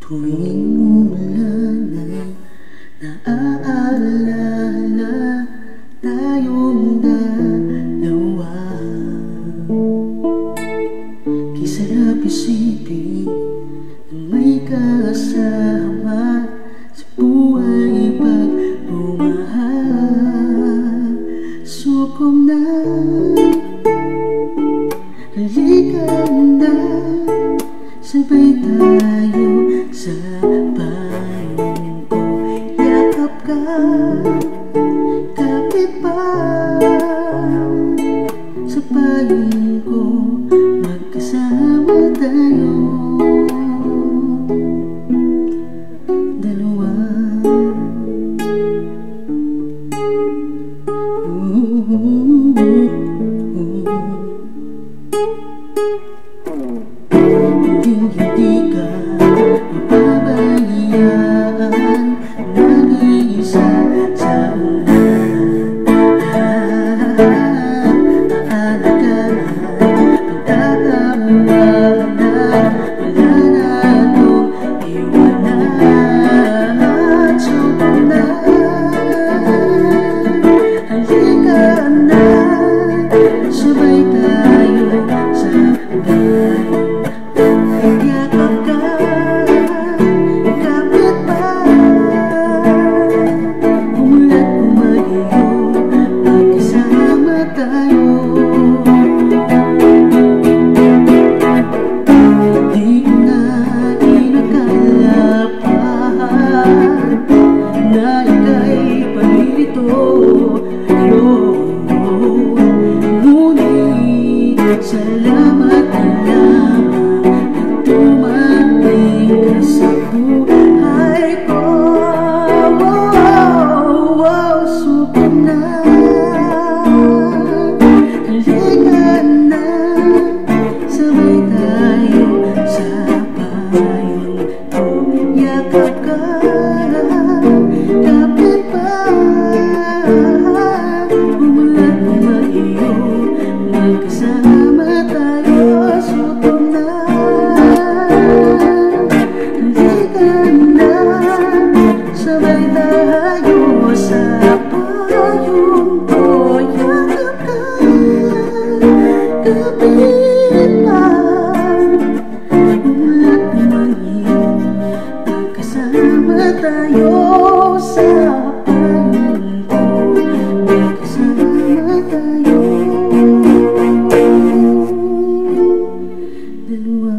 Tuwing umulan ay naaalala tayong dalawa. Kisarap isipin na may kasama sa buhay pag bumahal. Sukom na, halika na, sabay tayo sa payong ko. Yakap ka, kapit pa sa payong ko, magkasama tayo dalawa. Hindi ka mapabayaan, nag-iisa sa ulan. Aalagaan, pagtatawanan, wala na akong iwanan. Suko na, halika na, sabay tayo sa bahay. Yakap ka, kapit pa, umulat umagiyo, magkasama tayo. Di na inakala pa na ika'y palito, ngunit salamat na lamang dumating ka sa buhay ko. Suko na, halika na, sabay tayo sa payong ko. Yakap ka, kapit pa, umulan umagiyo, magkasama tayo. Suko na, sabay tayo sa payong ko. Yakap ka, kapit pa, umulat umagiyo, magkasama tayo sa payong ko, magkasama tayo dalawa.